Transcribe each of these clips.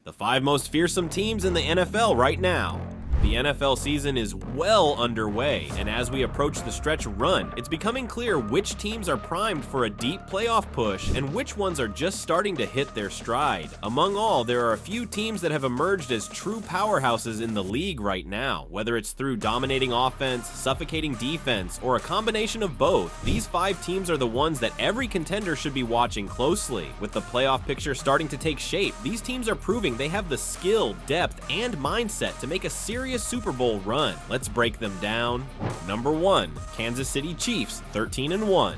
The 5 most fearsome teams in the NFL right now. The NFL season is well underway, and as we approach the stretch run, it's becoming clear which teams are primed for a deep playoff push and which ones are just starting to hit their stride. Among all, there are a few teams that have emerged as true powerhouses in the league right now. Whether it's through dominating offense, suffocating defense, or a combination of both, these 5 teams are the ones that every contender should be watching closely. With the playoff picture starting to take shape, these teams are proving they have the skill, depth, and mindset to make a serious Super Bowl run. Let's break them down. Number 1, Kansas City Chiefs, 13-1.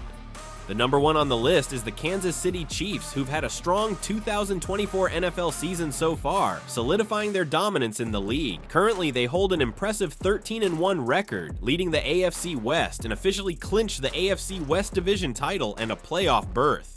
The number 1 on the list is the Kansas City Chiefs, who've had a strong 2024 NFL season so far, solidifying their dominance in the league. Currently, they hold an impressive 13-1 record, leading the AFC West and officially clinched the AFC West Division title and a playoff berth.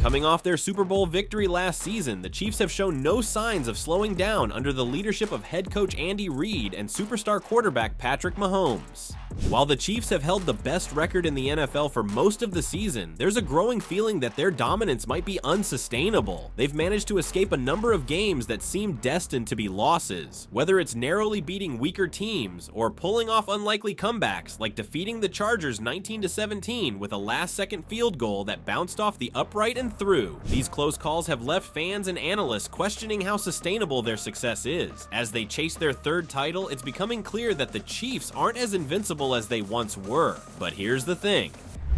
Coming off their Super Bowl victory last season, the Chiefs have shown no signs of slowing down under the leadership of head coach Andy Reid and superstar quarterback Patrick Mahomes. While the Chiefs have held the best record in the NFL for most of the season, there's a growing feeling that their dominance might be unsustainable. They've managed to escape a number of games that seem destined to be losses, whether it's narrowly beating weaker teams or pulling off unlikely comebacks like defeating the Chargers 19-17 with a last-second field goal that bounced off the upright and through. These close calls have left fans and analysts questioning how sustainable their success is. As they chase their 3rd title, it's becoming clear that the Chiefs aren't as invincible as they once were. But here's the thing.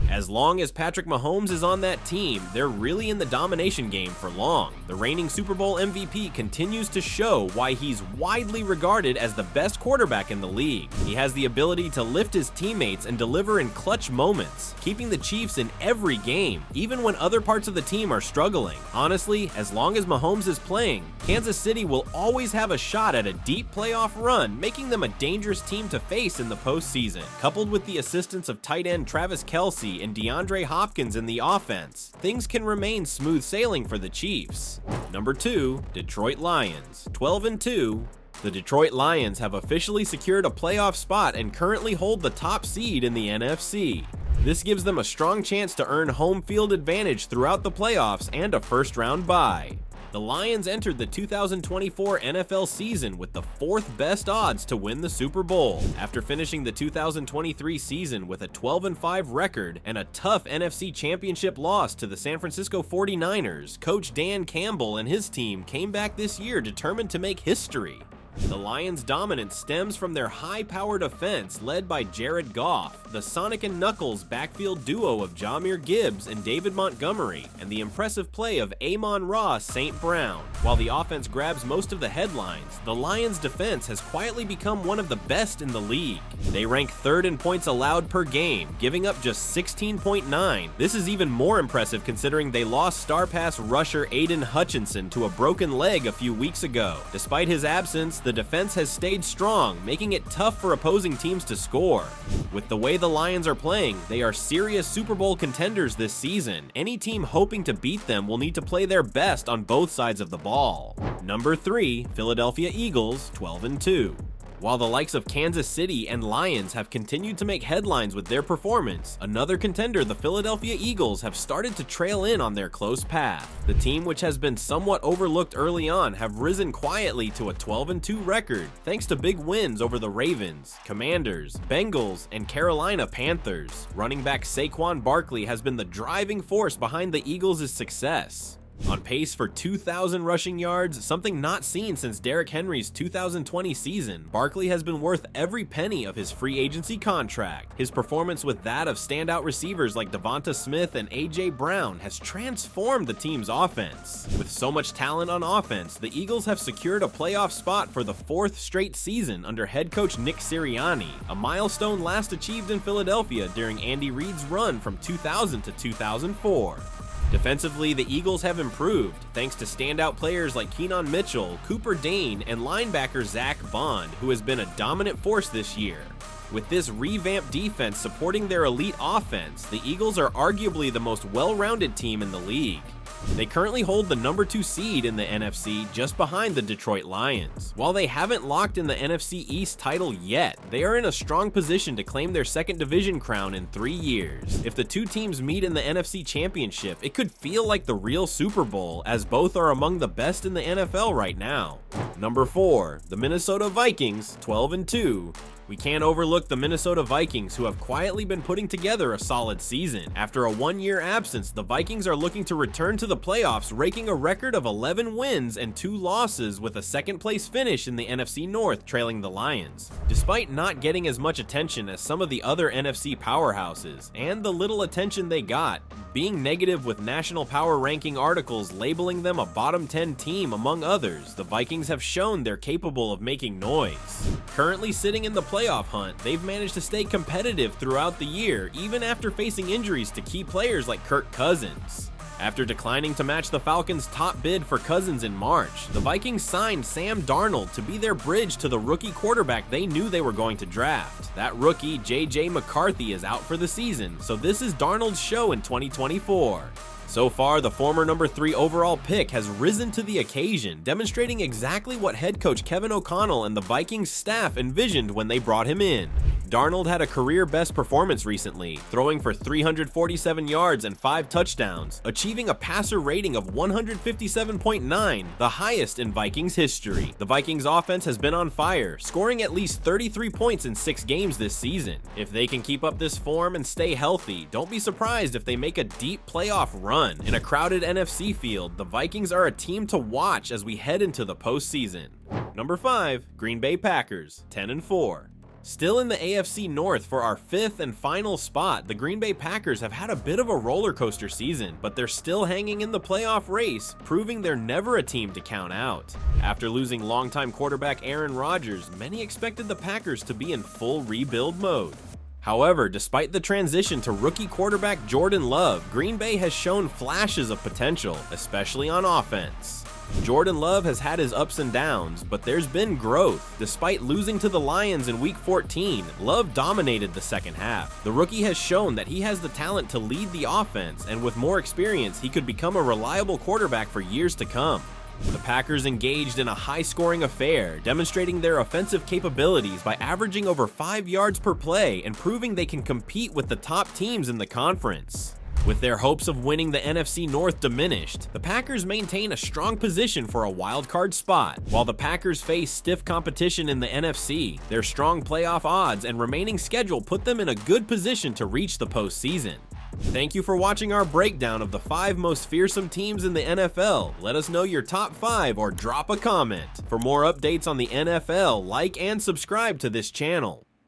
As long as Patrick Mahomes is on that team, they're really in the domination game for long. The reigning Super Bowl MVP continues to show why he's widely regarded as the best quarterback in the league. He has the ability to lift his teammates and deliver in clutch moments, keeping the Chiefs in every game, even when other parts of the team are struggling. Honestly, as long as Mahomes is playing, Kansas City will always have a shot at a deep playoff run, making them a dangerous team to face in the postseason. Coupled with the assistance of tight end Travis Kelce and DeAndre Hopkins in the offense, things can remain smooth sailing for the Chiefs. Number 2, Detroit Lions, 12-2. The Detroit Lions have officially secured a playoff spot and currently hold the top seed in the NFC. This gives them a strong chance to earn home field advantage throughout the playoffs and a first-round bye. The Lions entered the 2024 NFL season with the 4th best odds to win the Super Bowl. After finishing the 2023 season with a 12-5 record and a tough NFC Championship loss to the San Francisco 49ers, Coach Dan Campbell and his team came back this year determined to make history. The Lions' dominance stems from their high-powered offense led by Jared Goff, the Sonic and Knuckles backfield duo of Jahmyr Gibbs and David Montgomery, and the impressive play of Amon-Ra St. Brown. While the offense grabs most of the headlines, the Lions' defense has quietly become one of the best in the league. They rank 3rd in points allowed per game, giving up just 16.9. This is even more impressive considering they lost star pass rusher Aiden Hutchinson to a broken leg a few weeks ago. Despite his absence, the defense has stayed strong, making it tough for opposing teams to score. With the way the Lions are playing, they are serious Super Bowl contenders this season. Any team hoping to beat them will need to play their best on both sides of the ball. Number 3, Philadelphia Eagles, 12-2. While the likes of Kansas City and Lions have continued to make headlines with their performance, another contender, the Philadelphia Eagles, have started to trail in on their close path. The team, which has been somewhat overlooked early on, have risen quietly to a 12-2 record, thanks to big wins over the Ravens, Commanders, Bengals, and Carolina Panthers. Running back Saquon Barkley has been the driving force behind the Eagles' success. On pace for 2,000 rushing yards, something not seen since Derrick Henry's 2020 season, Barkley has been worth every penny of his free agency contract. His performance with that of standout receivers like Devonta Smith and A.J. Brown has transformed the team's offense. With so much talent on offense, the Eagles have secured a playoff spot for the 4th straight season under head coach Nick Sirianni, a milestone last achieved in Philadelphia during Andy Reid's run from 2000 to 2004. Defensively, the Eagles have improved, thanks to standout players like Keenan Mitchell, Cooper Dane, and linebacker Zach Bond, who has been a dominant force this year. With this revamped defense supporting their elite offense, the Eagles are arguably the most well-rounded team in the league. They currently hold the number 2 seed in the NFC, just behind the Detroit Lions. While they haven't locked in the NFC East title yet, they are in a strong position to claim their second division crown in 3 years. If the two teams meet in the NFC Championship, it could feel like the real Super Bowl, as both are among the best in the NFL right now. Number 4, the Minnesota Vikings, 12-2. We can't overlook the Minnesota Vikings, who have quietly been putting together a solid season. After a 1-year absence, the Vikings are looking to return to the playoffs, raking a record of 11 wins and 2 losses, with a second-place finish in the NFC North, trailing the Lions. Despite not getting as much attention as some of the other NFC powerhouses, and the little attention they got, being negative with national power ranking articles labeling them a bottom 10 team among others, the Vikings have shown they're capable of making noise. Currently sitting in the playoff hunt, they've managed to stay competitive throughout the year, even after facing injuries to key players like Kirk Cousins. After declining to match the Falcons' top bid for Cousins in March, the Vikings signed Sam Darnold to be their bridge to the rookie quarterback they knew they were going to draft. That rookie, J.J. McCarthy, is out for the season, so this is Darnold's show in 2024. So far, the former number 3 overall pick has risen to the occasion, demonstrating exactly what head coach Kevin O'Connell and the Vikings staff envisioned when they brought him in. Darnold had a career-best performance recently, throwing for 347 yards and 5 touchdowns, achieving a passer rating of 157.9, the highest in Vikings history. The Vikings offense has been on fire, scoring at least 33 points in 6 games this season. If they can keep up this form and stay healthy, don't be surprised if they make a deep playoff run. In a crowded NFC field, the Vikings are a team to watch as we head into the postseason. Number 5, Green Bay Packers, 10-4. Still in the AFC North for our 5th and final spot, the Green Bay Packers have had a bit of a roller coaster season, but they're still hanging in the playoff race, proving they're never a team to count out. After losing longtime quarterback Aaron Rodgers, many expected the Packers to be in full rebuild mode. However, despite the transition to rookie quarterback Jordan Love, Green Bay has shown flashes of potential, especially on offense. Jordan Love has had his ups and downs, but there's been growth. Despite losing to the Lions in Week 14, Love dominated the second half. The rookie has shown that he has the talent to lead the offense, and with more experience, he could become a reliable quarterback for years to come. The Packers engaged in a high-scoring affair, demonstrating their offensive capabilities by averaging over 5 yards per play and proving they can compete with the top teams in the conference. With their hopes of winning the NFC North diminished, the Packers maintain a strong position for a wild-card spot. While the Packers face stiff competition in the NFC, their strong playoff odds and remaining schedule put them in a good position to reach the postseason. Thank you for watching our breakdown of the 5 most fearsome teams in the NFL. Let us know your top 5 or drop a comment. For more updates on the NFL, like and subscribe to this channel.